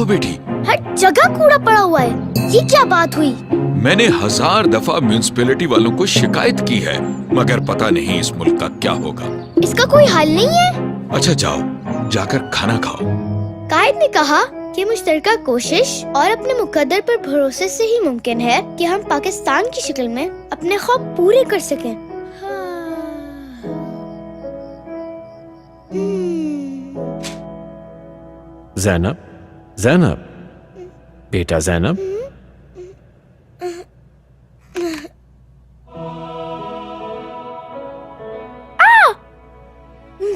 बेटी, हर जगह कूड़ा पड़ा हुआ है। ये क्या बात हुई? मैंने 1000 दफा म्यूनिसिपैलिटी वालों को शिकायत की है, मगर पता नहीं इस मुल्क का क्या होगा। इसका कोई हल नहीं है? अच्छा जाओ, जाकर खाना खाओ। कायद ने कहा कि मुश्तरका कोशिश और अपने मुकद्दर पर भरोसे से ही मुमकिन है कि हम पाकिस्तान की शक्ल में अपने ख्वाब पूरे कर सकें। ज़ैनब, ज़ैनब, बेटा ज़ैनब,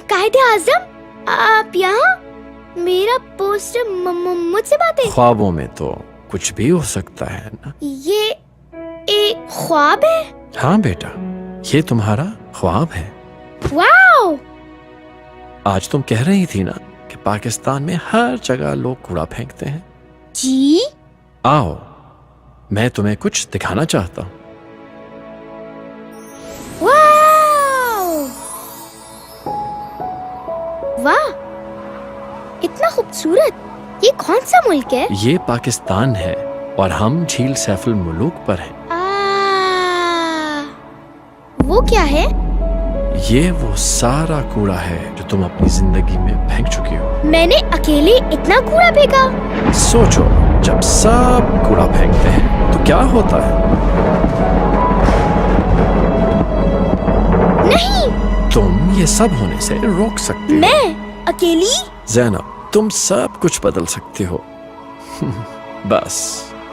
कायदे आज़म, आप यहाँ? मेरा पोस्टर मुझसे बातें? ख्वाबों में तो कुछ भी हो सकता है ना। ये एक ख्वाब है? हाँ बेटा, ये तुम्हारा ख्वाब है। वाओ! आज तुम कह रही थी ना कि पाकिस्तान में हर जगह लोग कूड़ा फेंकते हैं। जी? आओ, मैं तुम्हें कुछ दिखाना चाहता हूँ। वाह, इतना खूबसूरत। ये कौन सा मुल्क है? ये पाकिस्तान है और हम झील सैफुल मुलूक पर हैं। वो क्या है? ये वो सारा कूड़ा है जो तुम अपनी जिंदगी में फेंक चुकी हो। मैंने अकेले इतना कूड़ा फेंका? सोचो, जब सब कूड़ा फेंकते हैं तो क्या होता है? नहीं, तुम ये सब होने से रोक सकते हो। मैं अकेली? ज़ैनब, तुम सब कुछ बदल सकती हो। बस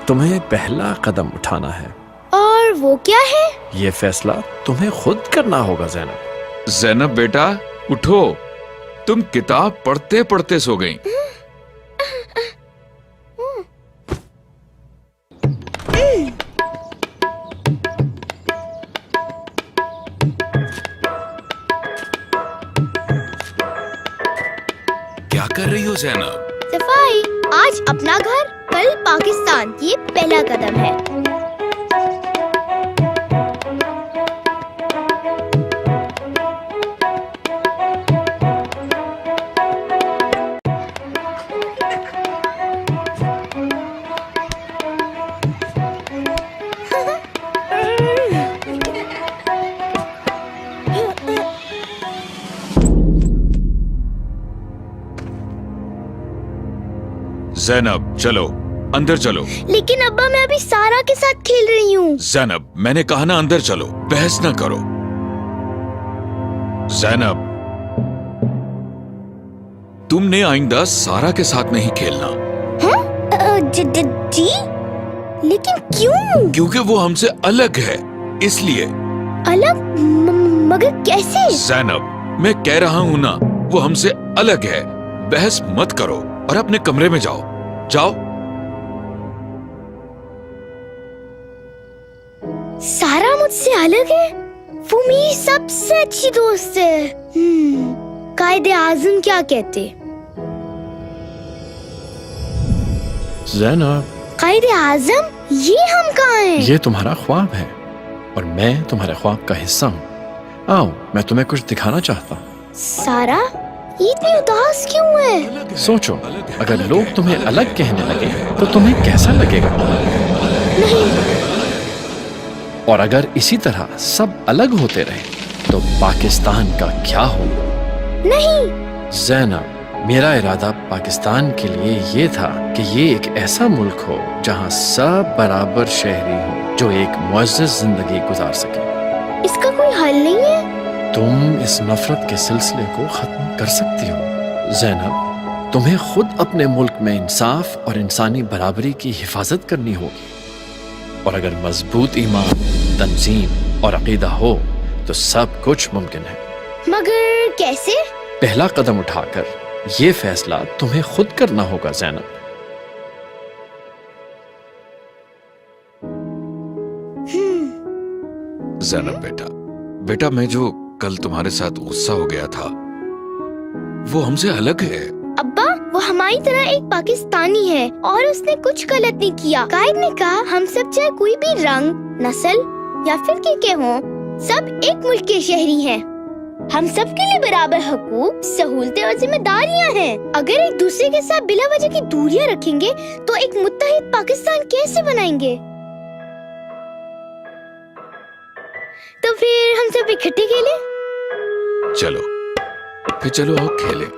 तुम्हें पहला कदम उठाना है। और वो क्या है? ये फैसला तुम्हें खुद करना होगा ज़ैनब। ज़ैनब बेटा, उठो, तुम किताब पढ़ते पढ़ते सो गई। क्या कर रही हो ज़ैनब? सफाई। आज अपना घर, कल पाकिस्तान। ये पहला कदम है। ज़ैनब चलो, अंदर चलो। लेकिन अब्बा, मैं अभी सारा के साथ खेल रही हूँ। ज़ैनब, मैंने कहा ना अंदर चलो, बहस ना करो। ज़ैनब, तुमने आइंदा सारा के साथ नहीं खेलना। हाँ? जी? लेकिन क्यों? क्योंकि वो हमसे अलग है, इसलिए। अलग? मगर कैसे? ज़ैनब, मैं कह रहा हूँ ना, वो हमसे अलग है। बहस मत करो और अपने कमरे में जाओ। जाओ। सारा मुझसे अलग है? वो मेरी सबसे अच्छी दोस्त है। कायदे आज़म क्या कहते? ज़ैनब, कायदे आज़म, ये हम कहाँ हैं? ये तुम्हारा ख्वाब है और मैं तुम्हारे ख्वाब का हिस्सा हूँ। आओ, मैं तुम्हें कुछ दिखाना चाहता हूँ। सारा, ये इतनी उदास क्यों है? सोचो, अगर लोग तुम्हें अलग कहने लगे तो तुम्हें कैसा लगेगा? नहीं। और अगर इसी तरह सब अलग होते रहे तो पाकिस्तान का क्या हो? नहीं। ज़ैनब, मेरा इरादा पाकिस्तान के लिए ये था कि ये एक ऐसा मुल्क हो जहाँ सब बराबर शहरी हो जो एक मुअज़्ज़ज़ जिंदगी गुजार सके। इसका कोई हल नहीं है? तुम इस नफरत के सिलसिले को खत्म कर सकती हो। ज़ैनब, तुम्हें खुद अपने मुल्क में इंसाफ और इंसानी बराबरी की हिफाजत करनी होगी। और अगर मजबूत ईमान, तंजीम और अकीदा हो तो सब कुछ मुमकिन है। मगर कैसे? पहला कदम उठाकर ये फैसला तुम्हें खुद करना होगा ज़ैनब। ज़ैनब बेटा, मैं जो कल तुम्हारे साथ गुस्सा हो गया था, वो हमसे अलग है। अब्बा, वो हमारी तरह एक पाकिस्तानी है और उसने कुछ गलत नहीं किया। कायद ने कहा हम सब चाहे कोई भी रंग, नस्ल या फिर के हों, सब एक मुल्क के शहरी हैं। हम सब के लिए बराबर हकूक, सहूलतें और जिम्मेदारियां हैं। अगर एक दूसरे के साथ बिला वजह की दूरियां रखेंगे तो एक मुत्तहिद पाकिस्तान कैसे बनाएंगे? तो फिर हम सब इकट्ठे खेलें? चलो फिर चलो आओ खेलें।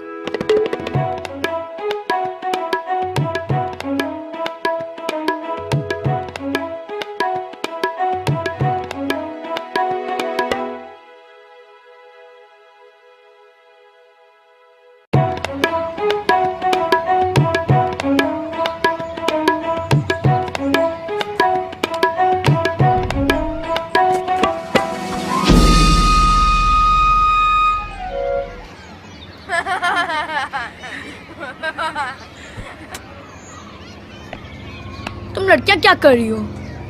तुम लड़कियां क्या कर रही हो?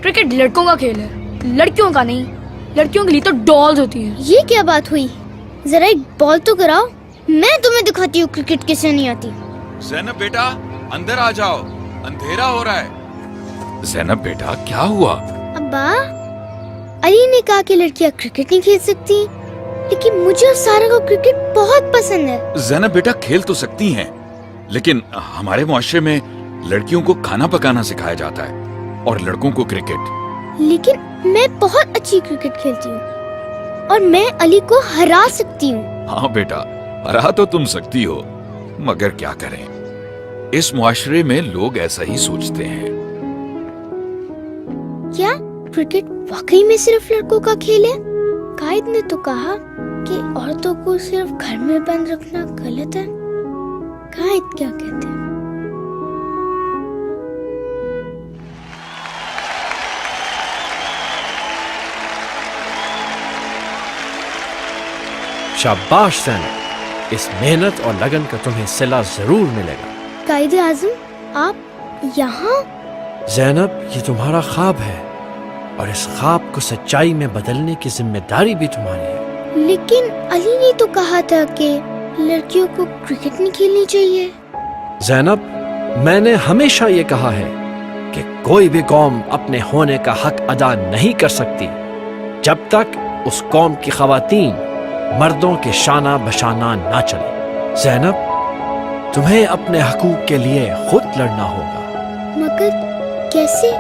क्रिकेट लड़कों का खेल है, लड़कियों का नहीं। लड़कियों के लिए तो डॉल्स होती हैं। ये क्या बात हुई? जरा एक बॉल तो कराओ, मैं तुम्हें दिखाती हूँ क्रिकेट कैसे नहीं आती। ज़ैनब बेटा अंदर आ जाओ, अंधेरा हो रहा है। ज़ैनब बेटा क्या हुआ? अब्बा, अली ने कहा कि लड़कियाँ क्रिकेट नहीं खेल सकती, लेकिन मुझे और सारा को क्रिकेट बहुत पसंद है। ज़ैनब बेटा खेल तो सकती हैं, लेकिन हमारे मुआशरे में लड़कियों को खाना पकाना सिखाया जाता है और लड़कों को क्रिकेट। लेकिन मैं बहुत अच्छी क्रिकेट खेलती हूँ और मैं अली को हरा सकती हूँ। हाँ बेटा, हरा तो तुम सकती हो, मगर क्या करें, इस मुआशरे में लोग ऐसा ही सोचते हैं। क्या क्रिकेट वाकई में सिर्फ लड़कों का खेल है? कायद ने तो कहा कि औरतों को सिर्फ घर में बंद रखना गलत है। कायद क्या कहते हैं? शाबाश ज़ैनब, इस मेहनत और लगन का तुम्हें सिला जरूर मिलेगा। कायद आज़म, आप यहाँ? ज़ैनब, ये तुम्हारा ख्वाब है और इस ख्वाब को सच्चाई में बदलने की जिम्मेदारी भी तुम्हारी है। लेकिन अली ने तो कहा था कि लड़कियों को क्रिकेट नहीं खेलनी चाहिए। ज़ैनब, मैंने हमेशा ये कहा है कि कोई भी कौम अपने होने का हक अदा नहीं कर सकती जब तक उस कौम की ख़वातीन मर्दों के शाना बशाना ना चले। ज़ैनब, तुम्हें अपने हकूक के लिए खुद लड़ना होगा। मगर कैसे?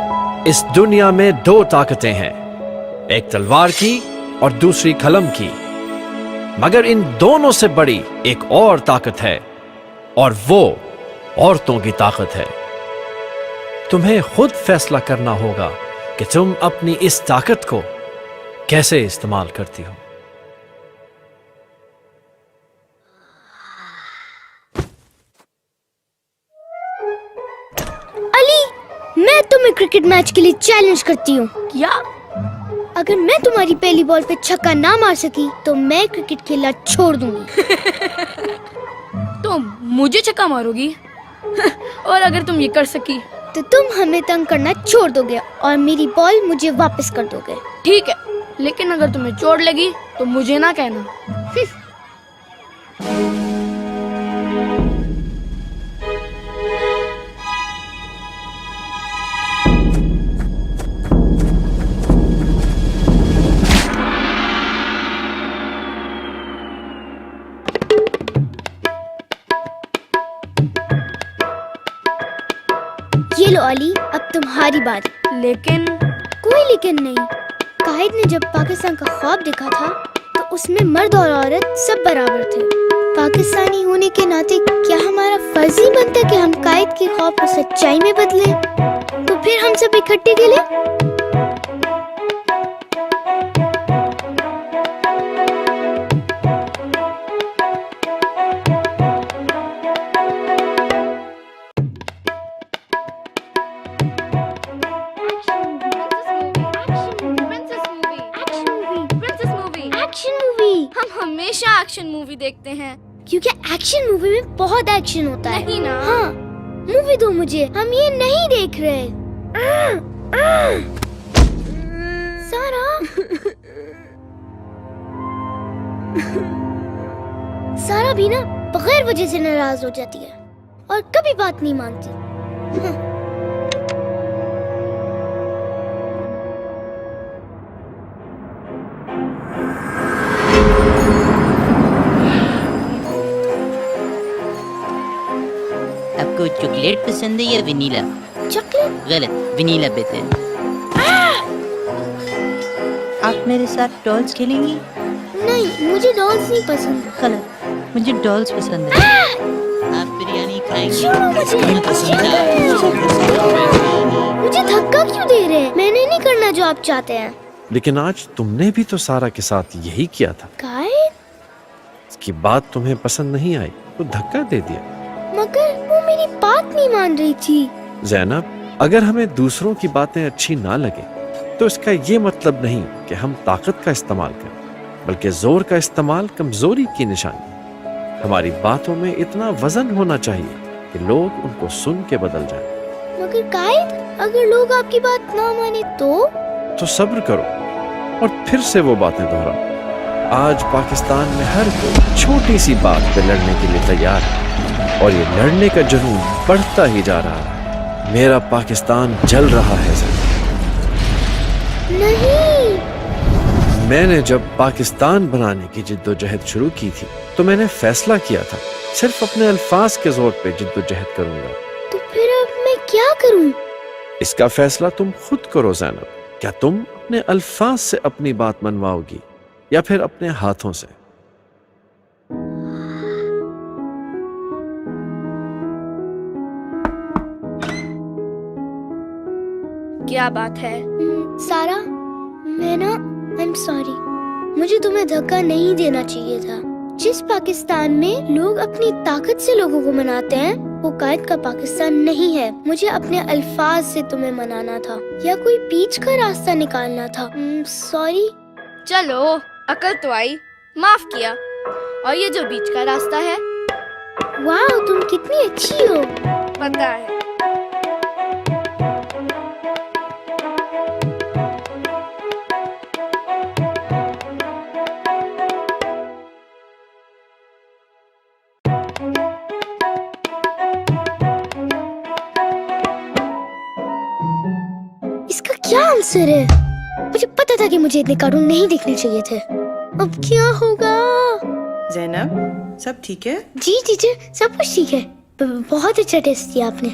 इस दुनिया में दो ताकतें हैं, एक तलवार की और दूसरी कलम की, मगर इन दोनों से बड़ी एक और ताकत है और वो औरतों की ताकत है। तुम्हें खुद फैसला करना होगा कि तुम अपनी इस ताकत को कैसे इस्तेमाल करती हो। मैं तुम्हें क्रिकेट मैच के लिए चैलेंज करती हूँ। क्या? अगर मैं तुम्हारी पहली बॉल पे छक्का ना मार सकी तो मैं क्रिकेट खेलना छोड़ दूंगी। तो मुझे छक्का मारोगी? और अगर तुम ये कर सकी तो तुम हमें तंग करना छोड़ दोगे और मेरी बॉल मुझे वापस कर दोगे। ठीक है, लेकिन अगर तुम्हें चोट लगी तो मुझे ना कहना। ये लो अली, अब तुम्हारी बारी। लेकिन कोई लेकिन नहीं। कायद ने जब पाकिस्तान का ख्वाब देखा था तो उसमें मर्द और औरत सब बराबर थे। पाकिस्तानी होने के नाते क्या हमारा फर्ज ही बनता है कि हम कायद के ख्वाब को सच्चाई में बदलें? तो फिर हम सब इकट्ठे खेलें। हम हमेशा एक्शन मूवी देखते हैं क्योंकि एक्शन मूवी में बहुत एक्शन होता है। नहीं ना? हाँ, मूवी दो मुझे, हम ये नहीं देख रहे। सारा सारा भी ना बगैर वजह से नाराज हो जाती है और कभी बात नहीं मानती। کو چاکلیٹ پسند ہے یا ونیلا؟ چاکلیٹ؟ غلط، ونیلا بہتر ہے۔ آپ میرے ساتھ ڈالز کھیلیں گی؟ نہیں، مجھے ڈالز نہیں پسند۔ غلط، مجھے ڈالز پسند ہے۔ آپ بریانی کھائیں گی؟ مجھے دھکا کیوں دے رہے ہیں؟ میں نے نہیں کرنا جو آپ چاہتے ہیں۔ لیکن آج تم نے بھی تو سارا کے ساتھ یہی کیا تھا۔ قائد؟ اس کی بات تمہیں پسند نہیں آئی تو دھکا دے دیا۔ مگر وہ میری بات نہیں مان رہی تھی۔ زینب، اگر ہمیں دوسروں کی باتیں اچھی نہ لگے تو اس کا یہ مطلب نہیں کہ ہم طاقت کا استعمال کریں، بلکہ زور کا استعمال کمزوری کی نشانی۔ ہماری باتوں میں اتنا وزن ہونا چاہیے کہ لوگ ان کو سن کے بدل جائیں۔ مگر قائد، اگر لوگ آپ کی بات نہ مانے تو صبر کرو اور پھر سے وہ باتیں دہراؤ۔ آج پاکستان میں ہر کوئی چھوٹی سی بات پہ لڑنے کے لیے تیار ہے، اور یہ لڑنے کا جنون بڑھتا ہی جا رہا ہے۔ میرا پاکستان جل رہا ہے زینب۔ نہیں۔ میں نے جب پاکستان بنانے کی جد و جہد شروع کی تھی تو میں نے فیصلہ کیا تھا صرف اپنے الفاظ کے زور پہ جد و جہد کروں گا۔ تو پھر اب میں کیا کروں؟ اس کا فیصلہ تم خود کرو زینب۔ کیا تم اپنے الفاظ سے اپنی بات منواؤ گی یا پھر اپنے ہاتھوں سے؟ کیا بات ہے؟ سارا، میں نا I'm sorry، مجھے تمہیں دھکا نہیں دینا چاہیے تھا۔ جس پاکستان میں لوگ اپنی طاقت سے لوگوں کو مناتے ہیں وہ قائد کا پاکستان نہیں ہے۔ مجھے اپنے الفاظ سے تمہیں منانا تھا یا کوئی بیچ کا راستہ نکالنا تھا۔ سوری۔ چلو، عقل تو آئی، معاف کیا۔ اور یہ جو بیچ کا راستہ ہے؟ واو، تم کتنی اچھی ہو۔ پتہ ہے۔ کیا آنسر ہے؟ مجھے پتا تھا کہ مجھے اتنے کارٹون نہیں دیکھنے چاہیے تھے۔ اب کیا ہوگا؟ زینب، سب ٹھیک ہے؟ جی ٹیچر، سب کچھ ٹھیک ہے۔ بہت اچھا ٹیسٹ کیا آپ نے۔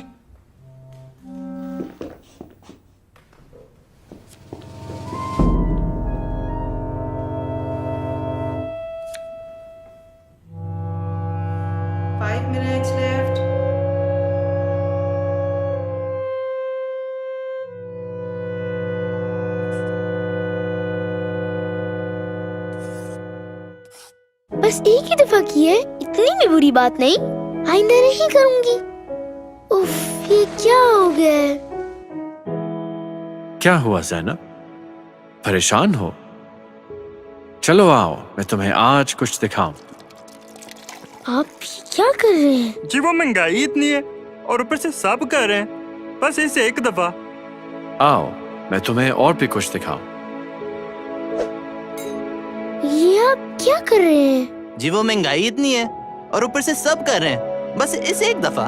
بس ایک ہی دفعہ کی ہے، اتنی بھی بری بات نہیں، آئندہ نہیں کروں گی۔ اف، یہ کیا ہو گیا ہے؟ کیا ہوا زینب؟ پریشان ہو؟ چلو آؤ، میں تمہیں آج کچھ دکھاؤں۔ آپ کیا کر رہے ہیں؟ جی وہ مہنگائی اتنی ہے اور اوپر سے سب کر رہے ہیں، بس اسے ایک دفعہ۔ آؤ، میں تمہیں اور بھی کچھ دکھاؤں۔ یہ آپ کیا کر رہے ہیں؟ جی وہ مہنگائی اتنی ہے اور اوپر سے سب کر رہے ہیں، بس اسے ایک دفعہ۔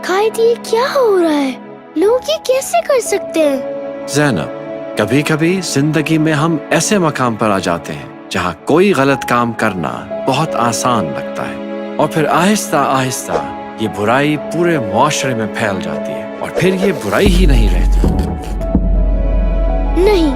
قائد، یہ کیا ہو رہا ہے؟ لوگ یہ کیسے کر سکتے ہیں؟ زینب، کبھی کبھی زندگی میں ہم ایسے مقام پر آ جاتے ہیں جہاں کوئی غلط کام کرنا بہت آسان لگتا ہے، اور پھر آہستہ آہستہ یہ برائی پورے معاشرے میں پھیل جاتی ہے، اور پھر یہ برائی ہی نہیں رہتی۔ نہیں۔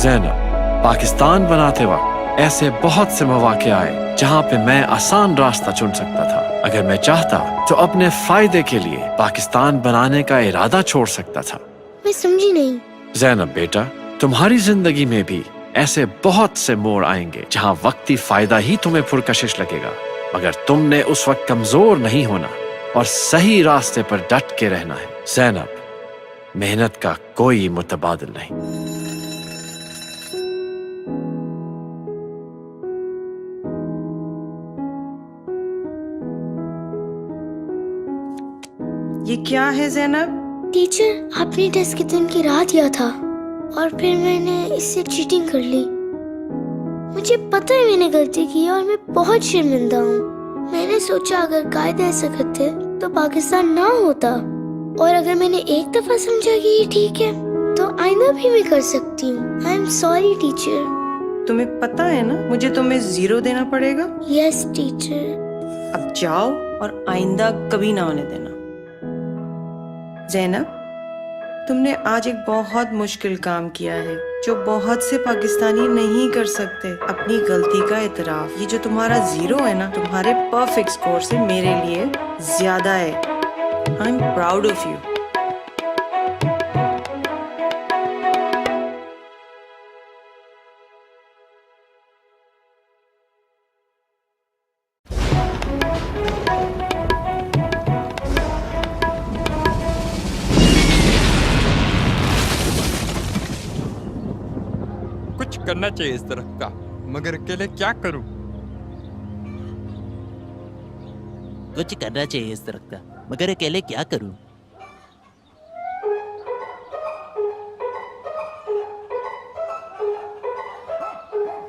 زینب، پاکستان بناتے وقت ایسے بہت سے مواقع آئے جہاں پہ میں آسان راستہ چن سکتا تھا۔ اگر میں چاہتا تو اپنے فائدے کے لیے پاکستان بنانے کا ارادہ چھوڑ سکتا تھا۔ میں سمجھی نہیں۔ زینب بیٹا، تمہاری زندگی میں بھی ایسے بہت سے موڑ آئیں گے جہاں وقتی فائدہ ہی تمہیں پرکشش لگے گا، مگر تم نے اس وقت کمزور نہیں ہونا اور صحیح راستے پر ڈٹ کے رہنا ہے۔ زینب، محنت کا کوئی متبادل نہیں۔ یہ کیا ہے زینب؟ ٹیچر، آپ نے ٹیسٹ کے دن کی رات دیا تھا اور پھر میں نے اس سے چیٹنگ کر لی۔ مجھے پتہ ہے میں نے غلطی کی اور میں بہت شرمندہ ہوں۔ میں نے سوچا اگر قائد ایسا کرتے تو پاکستان نہ ہوتا، اور اگر میں نے ایک دفعہ سمجھا کہ یہ ٹھیک ہے تو آئندہ بھی میں کر سکتی ہوں۔ I am sorry teacher. تمہیں پتہ ہے نا مجھے تمہیں 0 دینا پڑے گا؟ یس ٹیچر۔ اب جاؤ اور آئندہ کبھی نہ ہونے دینا۔ ज़ैनब, तुमने आज एक बहुत मुश्किल काम किया है जो बहुत से पाकिस्तानी नहीं कर सकते। अपनी गलती का इतराफ। ये जो तुम्हारा 0 है ना, तुम्हारे परफेक्ट स्कोर से मेरे लिए ज्यादा है। I am proud of you. कुछ करना चाहिए इस तरफ का, मगर अकेले क्या करूं? कुछ करना चाहिए इस तरह का, मगर अकेले क्या करूं?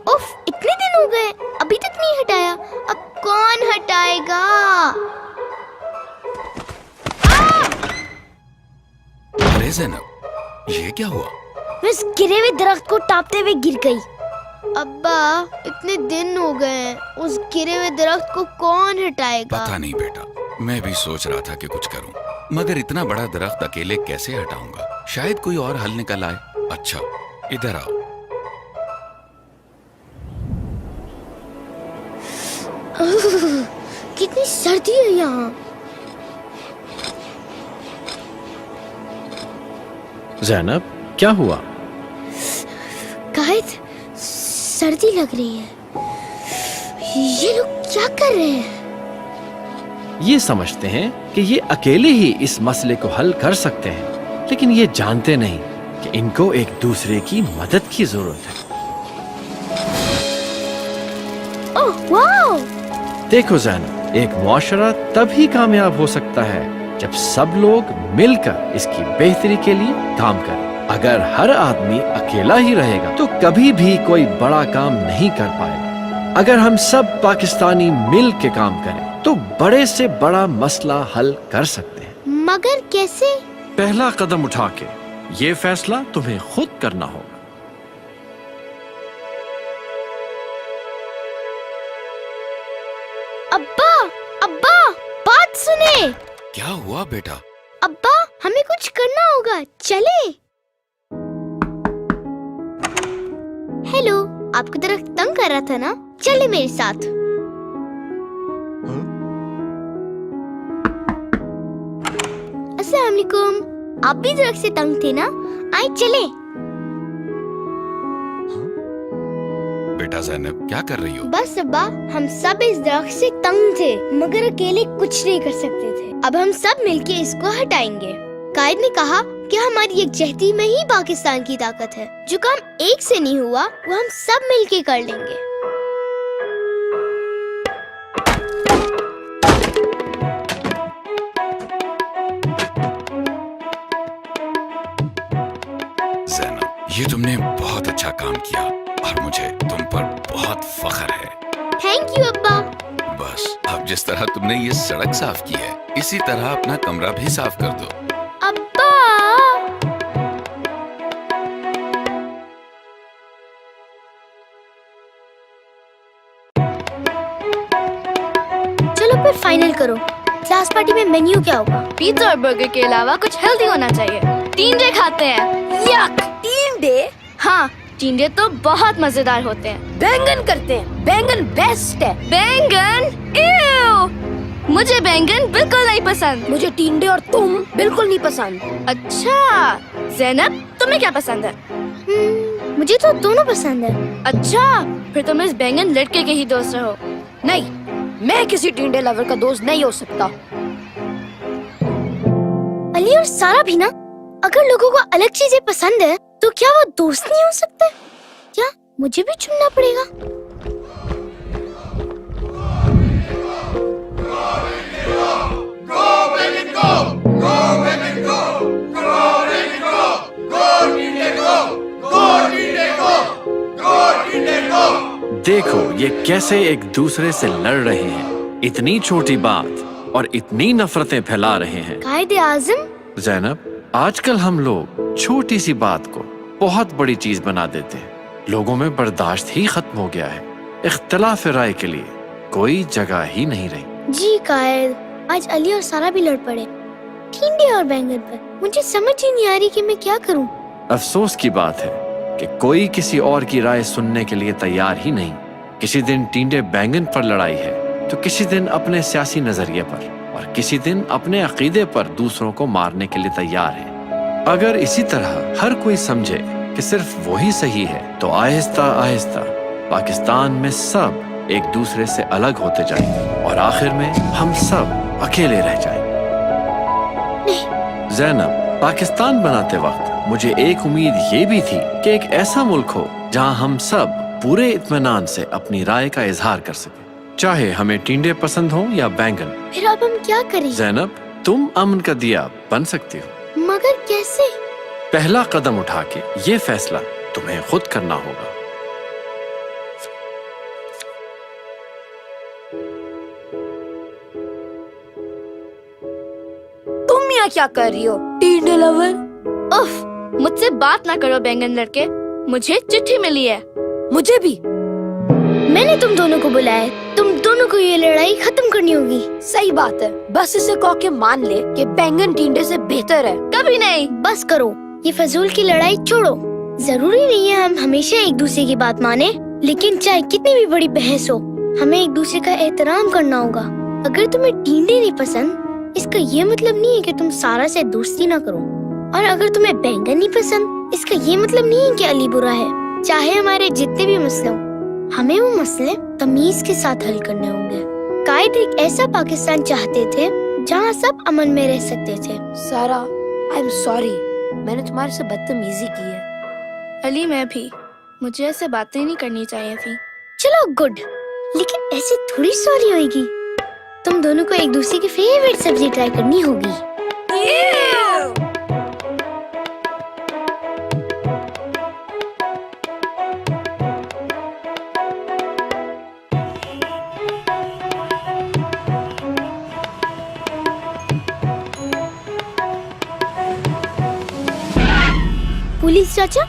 उफ, इतने दिन हो गए अभी तक नहीं हटाया। अब कौन हटाएगा? अरे ज़ैनब, ये क्या हुआ? मैं इस गिरे हुए दरख्त को टापते हुए गिर गई। अब्बा, इतने दिन हो गए, उस गिरे हुए दरख्त को कौन हटाएगा? पता नहीं बेटा, मैं भी सोच रहा था कि कुछ करूं, मगर इतना बड़ा दरख्त अकेले कैसे हटाऊंगा? शायद कोई और हल निकल आए। अच्छा, इधर आओ। कितनी सर्दी है यहाँ। ज़ैनब, क्या हुआ? कायद, सर्दी लग रही है। ये लोग क्या कर रहे हैं? ये समझते हैं कि ये अकेले ही इस मसले को हल कर सकते हैं, लेकिन ये जानते नहीं कि इनको एक दूसरे की मदद की जरूरत है। Oh wow! देखो ज़ैनब, एक मुआशरा तभी कामयाब हो सकता है जब सब लोग मिलकर इसकी बेहतरी के लिए काम करें। अगर हर आदमी अकेला ही रहेगा तो कभी भी कोई बड़ा काम नहीं कर पाएगा। अगर हम सब पाकिस्तानी मिल के काम करें तो बड़े से बड़ा मसला हल कर सकते हैं। मगर कैसे? पहला कदम उठा के ये फैसला तुम्हें खुद करना होगा। अब्बा, अब्बा, बात सुने। क्या हुआ बेटा? अब्बा, हमें कुछ करना होगा, चले। हेलो, आपको दरख्त तंग कर रहा था ना? चले मेरे साथ। अस्सलाम वालेकुम। आप भी दरख्त से तंग थे ना? आए चले। बेटा ज़ैनब, क्या कर रही हो? बस अब्बा, हम सब इस दरख्त से तंग थे, मगर अकेले कुछ नहीं कर सकते थे। अब हम सब मिलके इसको हटाएंगे। कायद ने कहा कि हमारी यकजहती में ही पाकिस्तान की ताकत है। जो काम एक से नहीं हुआ वो हम सब मिलके कर लेंगे। ज़ैनब, ये तुमने बहुत अच्छा काम किया और मुझे तुम पर बहुत फख्र है। थैंक यू अब्बा। बस अब जिस तरह तुमने ये सड़क साफ की है, इसी तरह अपना कमरा भी साफ कर दो। अब्बा, चलो फिर फाइनल करो। क्लास पार्टी में मेन्यू क्या होगा? पिज्जा और बर्गर के अलावा कुछ हेल्दी होना चाहिए। टींडे खाते हैं। यक! टींडे? हाँ, टींडे तो बहुत मजेदार होते हैं। बैंगन करते हैं। बैंगन बेस्ट है। बैंगन? इव! मुझे बैंगन बिल्कुल नहीं पसंद। मुझे टींडे और तुम बिल्कुल नहीं पसंद। अच्छा, ज़ैनब, तुम्हें क्या पसंद है? मुझे तो दोनों पसंद है। अच्छा, फिर तुम इस बैंगन लड़के के ही दोस्त रहो। नहीं, मैं किसी टींडे लवर का दोस्त नहीं हो सकता। अली और सारा भी ना, अगर लोगों को अलग चीजें पसंद है तो क्या वो दोस्त नहीं हो सकते? क्या मुझे भी चुनना पड़ेगा? देखो ये कैसे एक दूसरे से लड़ रहे हैं। इतनी छोटी बात और इतनी नफरतें फैला रहे हैं। कायदे आज़म, ज़ैनब, आजकल हम लोग छोटी सी बात को बहुत बड़ी चीज बना देते हैं। लोगों में बर्दाश्त ही खत्म हो गया है। इख्तिलाफ राय के लिए कोई जगह ही नहीं रही। जी कायद, आज अली और सारा भी लड़ पड़े। टिंडे और बैंगन पर। मुझे समझ ही नहीं आ रही कि मैं क्या करूं। अफसोस की बात है कि कोई किसी और की राय सुनने के लिए तैयार ही नहीं। किसी दिन टिंडे बैंगन पर लड़ाई है तो किसी दिन अपने सियासी नजरिए पर, और किसी दिन अपने अकीदे पर दूसरों को मारने के लिए तैयार है। अगर इसी तरह हर कोई समझे कि सिर्फ वही सही है तो आहिस्ता आहिस्ता पाकिस्तान में सब एक दूसरे से अलग होते जाएंगे और आखिर में हम सब अकेले रह जाएंगे। ज़ैनब, पाकिस्तान बनाते वक्त मुझे एक उम्मीद ये भी थी कि एक ऐसा मुल्क हो जहां हम सब पूरे इत्मीनान से अपनी राय का इजहार कर सकें, चाहे हमें टिंडे पसंद हो या बैंगन। फिर अब हम क्या करें? ज़ैनब, तुम अमन का दिया बन सकती हो, मगर कैसे? पहला कदम उठा के ये फैसला तुम्हें खुद करना होगा। तुम यहाँ क्या कर रही हो टिंडे लवर? उफ, मुझसे बात ना करो बैंगन लड़के, मुझे चिट्ठी मिली है। मुझे भी। मैंने तुम दोनों को बुलाया है। तुम दोनों को ये लड़ाई खत्म करनी होगी। सही बात है, बस इसे कह के मान ले कि बैंगन टिंडे से बेहतर है। कभी नहीं। बस करो, ये फजूल की लड़ाई छोड़ो। जरूरी नहीं है हम हमेशा एक दूसरे की बात माने, लेकिन चाहे कितनी भी बड़ी बहस हो, हमें एक दूसरे का एहतराम करना होगा। अगर तुम्हें टिंडे नहीं पसंद, इसका ये मतलब नहीं है कि तुम सारा से दोस्ती ना करो, और अगर तुम्हें बैंगन नहीं पसंद, इसका ये मतलब नहीं है कि अली बुरा है। चाहे हमारे जितने भी मसले हों, हमें वो मसले तमीज के साथ हल करने होंगे। कायद एक ऐसा पाकिस्तान चाहते थे जहाँ सब अमन में रह सकते थे। सारा, आई एम सॉरी, मैंने तुम्हारे से बदतमीजी की है। अली, मैं भी। मुझे ऐसे बातें नहीं करनी चाहिए थी। चलो गुड, लेकिन ऐसे थोड़ी सॉरी होगी। तुम दोनों को एक दूसरे की फेवरेट सब्जी ट्राई करनी होगी। पुलिस चाचा,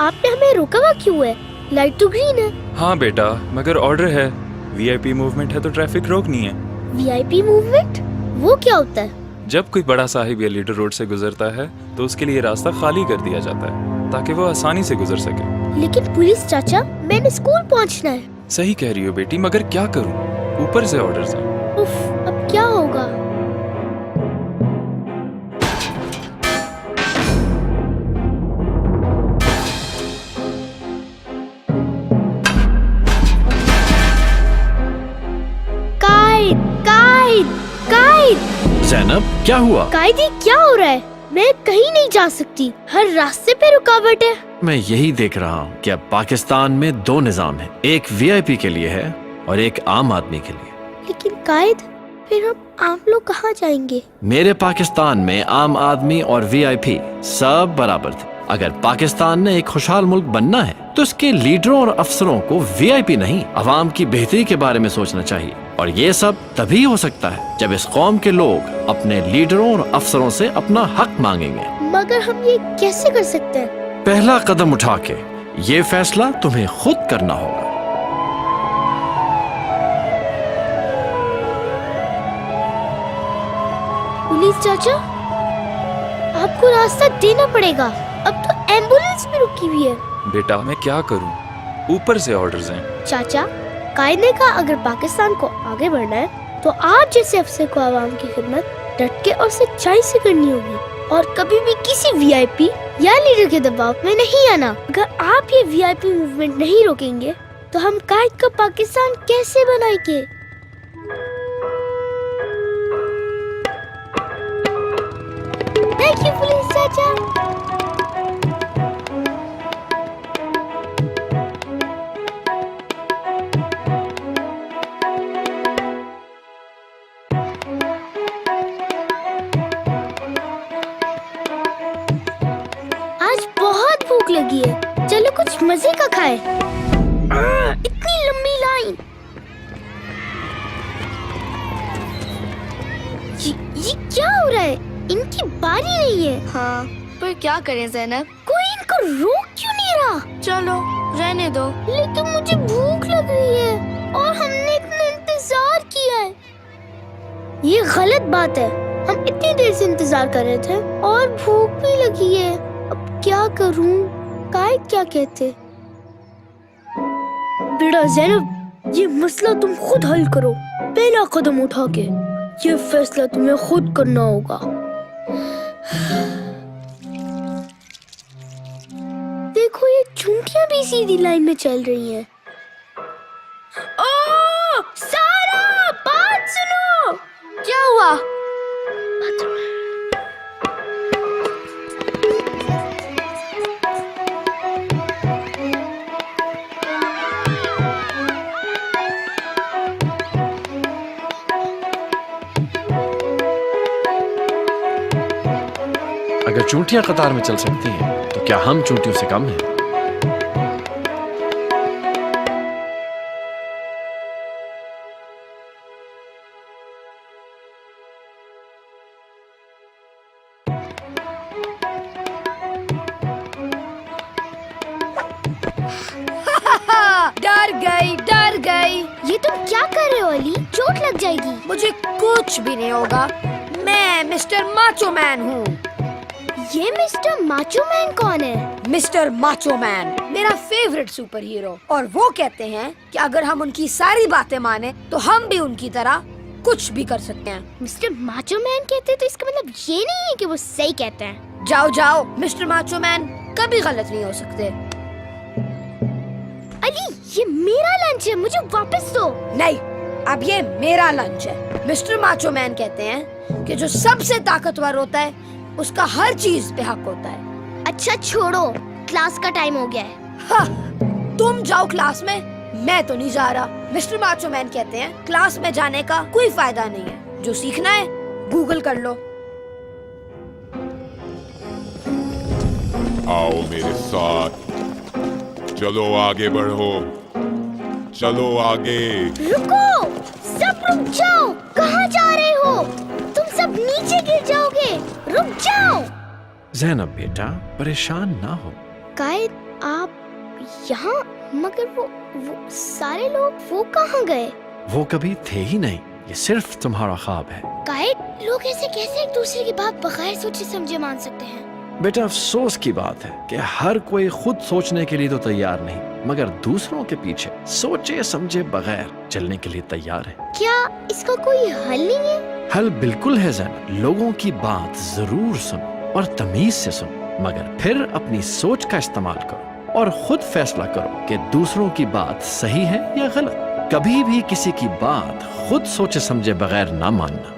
आपने हमें रोका हुआ क्यों है? लाइट तो ग्रीन है। हाँ बेटा, मगर ऑर्डर है, वीआईपी मूवमेंट है तो ट्रैफिक रोकनी है। VIP movement? वो क्या होता है? जब कोई बड़ा साहिब या लीडर रोड से गुजरता है तो उसके लिए रास्ता खाली कर दिया जाता है ताकि वो आसानी से गुजर सके। लेकिन पुलिस चाचा, मैंने स्कूल पहुंचना है। सही कह रही हो बेटी, मगर क्या करूँ, ऊपर से ऑर्डर्स हैं। उफ, अब क्या होगा? ज़ैनब, क्या हुआ? कायदी, क्या हो रहा है? मैं कहीं नहीं जा सकती, हर रास्ते पे रुकावट है। मैं यही देख रहा हूँ कि अब पाकिस्तान में दो निजाम है, एक वीआईपी के लिए है और एक आम आदमी के लिए। लेकिन कायद, फिर हम आम लोग कहाँ जाएंगे? मेरे पाकिस्तान में आम आदमी और वीआईपी सब बराबर थे। अगर पाकिस्तान ने एक खुशहाल मुल्क बनना है तो उसके लीडरों और अफसरों को वीआईपी नहीं, अवाम की बेहतरी के बारे में सोचना चाहिए। और ये सब तभी हो सकता है जब इस कौम के लोग अपने लीडरों और अफसरों से अपना हक मांगेंगे। मगर हम ये कैसे कर सकते हैं? पहला कदम उठा के ये फैसला तुम्हें खुद करना होगा। पुलिस चाचा, आपको रास्ता देना पड़ेगा। अब तो एम्बुलेंस भी रुकी हुई है। बेटा, मैं क्या करूँ, ऊपर से ऑर्डर्स हैं। चाचा, कायद ने कहा अगर पाकिस्तान को आगे बढ़ना है तो आप जैसे अफसर को आवाम की खिदमत डट के और सच्चाई से करनी होगी, और कभी भी किसी वीआईपी या लीडर के दबाव में नहीं आना। अगर आप ये वीआईपी मूवमेंट नहीं रोकेंगे तो हम कायद का पाकिस्तान कैसे बनाएंगे? थैंक यू पुलिस चाचा। आज बहुत भूख लगी है, चलो कुछ मजे का खाए। इतनी लंबी लाइन। ये क्या हो रहा है? इनकी बारी नहीं है। हाँ, पर क्या करें ज़ैनब? कोई इनको रोक क्यों नहीं रहा? चलो रहने दो। लेकिन मुझे भूख लग रही है और हमने इतना इंतजार किया है। ये गलत बात है। ہم اتنی دیر سے انتظار کر رہے تھے اور بھوک بھی لگی ہے. اب کیا کروں؟ قائد کیا کہتے؟ بیٹا زینب، یہ مسئلہ تم خود حل کرو پہلا قدم اٹھا کے. یہ فیصلہ تمہیں خود کرنا ہوگا. دیکھو یہ چونٹیاں بھی سیدھی لائن میں چل رہی ہیں. اوہ سارا، بات سنو. کیا ہوا؟ اگر چونٹیاں قطار میں چل سکتی ہیں تو کیا ہم چونٹیوں سے کم ہیں؟ ڈر گئی. یہ تم کیا کر رہے ہو علی؟ چوٹ لگ جائے گی. مجھے کچھ بھی نہیں ہوگا. میں مسٹر ماچو مین ہوں. یہ مسٹر ماچو مین کون ہے؟ مسٹر ماچو مین میرا فیوریٹ سپر ہیرو. اور وہ کہتے ہیں کہ اگر ہم ان کی ساری باتیں مانیں تو ہم بھی ان کی طرح کچھ بھی کر سکتے ہیں. مسٹر ماچو مین کہتے ہیں تو اس کا مطلب یہ نہیں ہے کہ وہ صحیح کہتے ہیں. جاؤ مسٹر ماچو مین کبھی غلط نہیں ہو سکتے. علی یہ میرا لنچ ہے، مجھے واپس دو. نہیں، اب یہ میرا لنچ ہے. مسٹر ماچو مین کہتے ہیں کہ جو سب سے طاقتور ہوتا ہے اس کا ہر چیز پہ حق ہوتا ہے. اچھا چھوڑو، کلاس کا ٹائم ہو گیا ہے. ہاں، تم جاؤ کلاس میں، میں تو نہیں جا رہا. مسٹر ماچو مین کہتے ہیں کلاس میں جانے کا کوئی فائدہ نہیں ہے. جو سیکھنا ہے گوگل کر لو. آؤ میرے ساتھ، چلو آگے بڑھو، چلو آگے. رکو، سب رک جاؤ. کہاں جا رہے ہو؟ تم سب نیچے گر جاؤ گے. رک جاؤ. زینب بیٹا پریشان نہ ہو. قائد آپ یہاں، مگر وہ سارے لوگ وہ کہاں گئے؟ وہ کبھی تھے ہی نہیں، یہ صرف تمہارا خواب ہے. قائد لوگ ایسے کیسے ایک دوسرے کی بات بغیر سوچے سمجھے مان سکتے ہیں؟ بیٹا افسوس کی بات ہے کہ ہر کوئی خود سوچنے کے لیے تو تیار نہیں، مگر دوسروں کے پیچھے سوچے سمجھے بغیر چلنے کے لیے تیار ہے. کیا اس کا کوئی حل نہیں ہے؟ حل بالکل ہے زینب. لوگوں کی بات ضرور سن اور تمیز سے سن، مگر پھر اپنی سوچ کا استعمال کرو اور خود فیصلہ کرو کہ دوسروں کی بات صحیح ہے یا غلط. کبھی بھی کسی کی بات خود سوچے سمجھے بغیر نہ ماننا.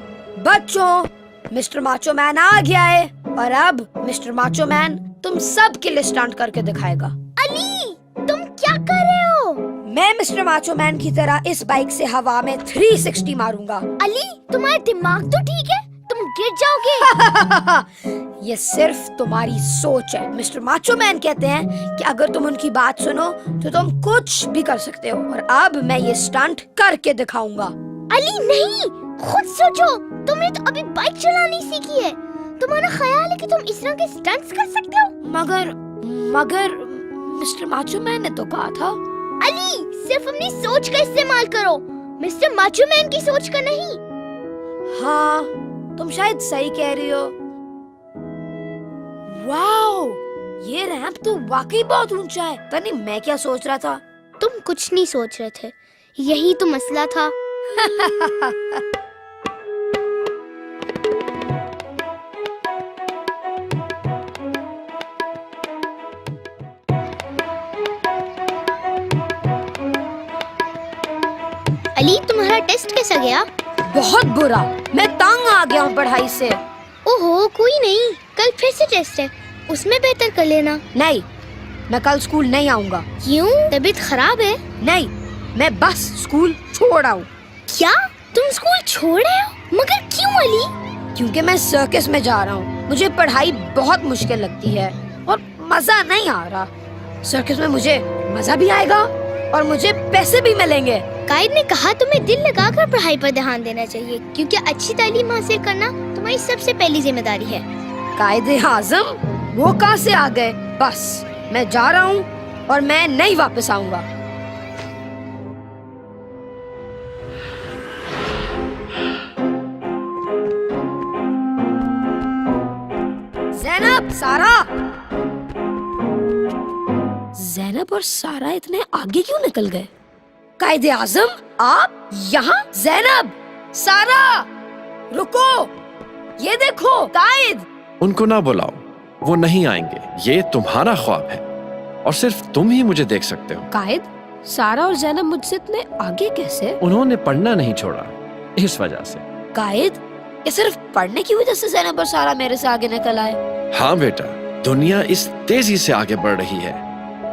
بچوں، مسٹر ماچو مین آ گیا ہے اور اب مسٹر ماچو مین تم سب کے لیے اسٹنٹ کر کے دکھائے گا. علی تم کیا کر رہے ہو؟ میں مسٹر ماچو مین کی طرح اس بائک سے ہوا میں 360 ماروں گا. علی تمہارا دماغ تو ٹھیک ہے؟ تم گر جاؤ گے. یہ صرف تمہاری سوچ ہے. مسٹر ماچو مین کہتے ہیں کہ اگر تم ان کی بات سنو تو تم کچھ بھی کر سکتے ہو. اور اب میں یہ اسٹنٹ کر کے دکھاؤں گا. علی نہیں، خود سوچو. تم نے تو ابھی بائک چلانی سیکھی ہے. تمہارا خیال ہے کہ تم اس طرح کے سٹنٹس کر سکتے ہو؟ مگر مسٹر ماچو مین نے تو کہا تھا. علی صرف اپنی سوچ کا استعمال کرو، مسٹر ماچو مین کی سوچ کا نہیں. ہاں تم شاید صحیح کہہ رہی ہو. واو، یہ ریمپ تو واقعی بہت اونچا ہے. تنی میں کیا سوچ رہا تھا؟ تم کچھ نہیں سوچ رہے تھے، یہی تو مسئلہ تھا. علی تمہارا ٹیسٹ کیسا گیا؟ بہت برا، میں تنگ آ گیا ہوں پڑھائی سے. اوہو کوئی نہیں، کل پھر سے ٹیسٹ ہے، اس میں بہتر کر لینا. نہیں، میں کل اسکول نہیں آؤں گا. کیوں؟ طبیعت خراب ہے؟ نہیں، میں بس اسکول چھوڑ آؤں. کیا تم اسکول چھوڑ رہے ہو؟ مگر کیوں علی؟ کیونکہ میں سرکس میں جا رہا ہوں. مجھے پڑھائی بہت مشکل لگتی ہے اور مزہ نہیں آ رہا. سرکس میں مجھے مزہ بھی آئے گا اور مجھے پیسے بھی ملیں گے. قائد نے کہا تمہیں دل لگا کر پڑھائی پر دھیان دینا چاہیے، کیونکہ اچھی تعلیم حاصل کرنا تمہاری سب سے پہلی ذمہ داری ہے. قائد اعظم وہ کہاں سے آ گئے؟ بس میں جا رہا ہوں اور میں نہیں واپس آؤں گا. सारा ज़ैनब और सारा इतने आगे क्यों निकल गए? कायदे आजम, आप यहाँ? ज़ैनब, सारा, रुको, ये देखो कायद। उनको ना बुलाओ, वो नहीं आएंगे। ये तुम्हारा ख्वाब है और सिर्फ तुम ही मुझे देख सकते हो। कायद, सारा और ज़ैनब मुझसे इतने आगे कैसे? उन्होंने पढ़ना नहीं छोड़ा, इस वजह से। कायद, ये सिर्फ पढ़ने की वजह से ज़ैनब और सारा मेरे से आगे निकल आए? हाँ बेटा, दुनिया इस तेजी से आगे बढ़ रही है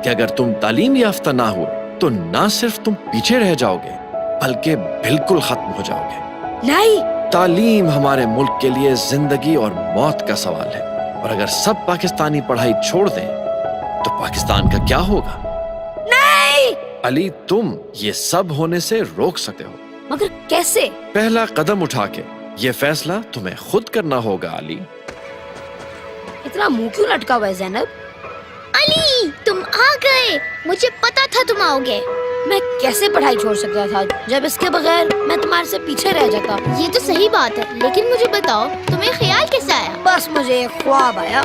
कि अगर तुम तालीम याफ्ता ना हुए तो ना सिर्फ तुम पीछे रह जाओगे बल्कि बिल्कुल खत्म हो जाओगे। नहीं, तालीम हमारे मुल्क के लिए जिंदगी और मौत का सवाल है, और अगर सब पाकिस्तानी पढ़ाई छोड़ दें तो पाकिस्तान का क्या होगा? नहीं। अली, तुम ये सब होने से रोक सकते हो, मगर कैसे? पहला कदम उठा के। ये फैसला तुम्हें खुद करना होगा अली। इतना मुंह क्यों लटका हुआ है ज़ैनब? अली, तुम आ गए। मुझे पता था तुम आओगे। मैं कैसे पढ़ाई छोड़ सकता था जब इसके बगैर मैं तुम्हारे से पीछे रह जाता? ये तो सही बात है, लेकिन मुझे बताओ तुम्हें ख्याल कैसे आया? बस मुझे एक ख्वाब आया